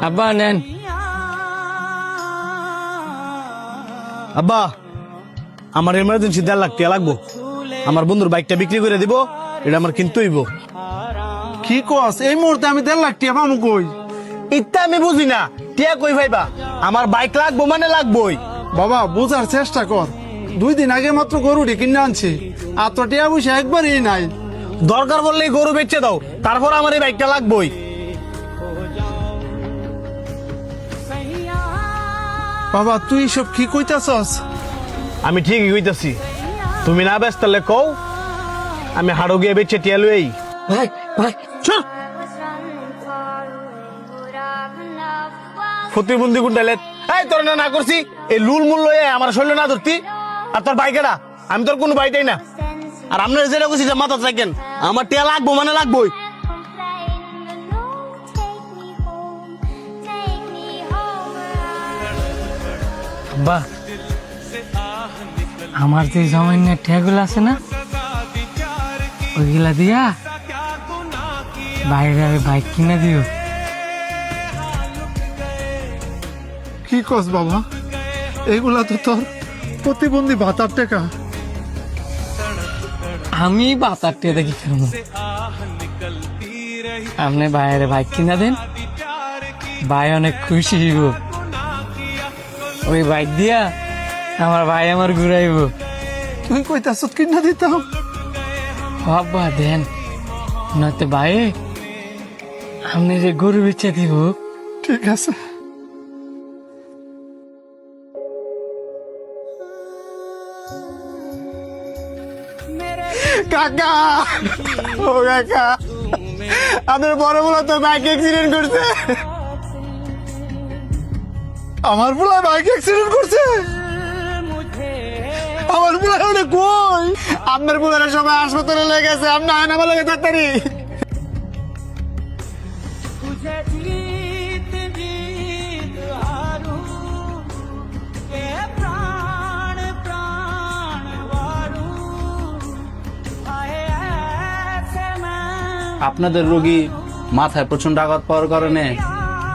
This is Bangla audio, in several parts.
আব্বা নেন। আব্বা আমার এমার্জেন্সি 1.5 লাখ টাকা লাগবো। আমার বন্ধুর বাইকটা বিক্রি করে দিব, এটা আমার কিনতে হইব। কি কস এই মুহূর্তে আমি 1.5 লাখ টাকা পাবো কই? ইত্যা আমি বুঝি না, টিয়া কই ভাইবা? আমার বাইক লাগবো মানে লাগবোই। বাবা বোঝার চেষ্টা কর, 2 দিন আগে মাত্র গরুটি কিনে আনছি, আর তো টিয়া পয়সা একবারই নাই। দরকার বললেই গরু বেচে দাও, তারপর আমার এই বাইকটা লাগবোই। বাবা তুই সব কি কইতাছস? আমি ঠিকই কইতাছি, তুমি না ব্যস্ত তাহলে কও, আমি হাড়ো গিয়ে বেচে টিয়া লই। ভাই ভাই চল প্রতিবন্ধী গুন্ডালে এই তোর না করছি, এই লুল মূল লয়ে আমার শরীর না ধরতি। আর তোর বাইকেরা, আমি তোর কোনো বাইটাই না। আর আপনার যেটা কইছি যে মাথা থাকেন, আমার টিয়া লাগবো মানে লাগবোই। আব্বা আমার যে জমাইন্য ঠেগুলো আছে না, ওইগুলা দিয়া বাইরে বাইক কিনে দিও। কি কস বাবা, এগুলা তো তোর প্রতিবন্ধী ভাতার টাকা। আমি বাতার টিয়া দেখি ফেলবো, আপনি বাইরে বাইক কিনা দেন, ভাই অনেক খুশি হইব। ওই বাইক দিয়া আমার ভাই আমার ঘুরাইব। তুই কইতাছ কিনা দিতাম? বাবা দেন, নয়তো ভাই আপনি যে গরু বেচে দিব। ঠিক আছে। কাকা, ও কাকা, আপনার বড় বড় তো বাইক অ্যাক্সিডেন্ট করছে। আমার পোলা বাইক অ্যাক্সিডেন্ট করছে? আমার পোলা ওটা কই? আপনার পুরানো সবাই হাসপাতালে লেগেছে, আপনি আয়না ভালো লাগে ডাক্তারি। আপনাদের রোগী মাথায় প্রচন্ড আঘাত পাওয়ার কারণে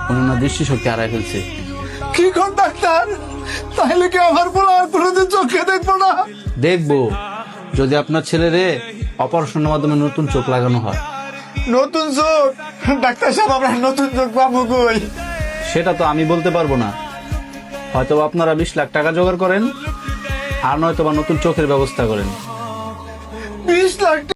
ওনার দৃষ্টিশক্তি হারায় ফেলছে। কি কোন ডাক্তার? তাহলে কি আমার পোলা আর কোনোদিন চোখে দেখবো না? দেখবো যদি আপনার ছেলেরে অপারেশনের মাধ্যমে নতুন চোখ লাগানো হয়। নতুন চোখ? ডাক্তার সাহেব আমরা নতুন চোখ পাবো কই? সেটা তো আমি বলতে পারবো না, হয়তো আপনারা 20 লাখ টাকা জোগাড় করেন, আর নয়তো বা নতুন চোখের ব্যবস্থা করেন। 20 লাখ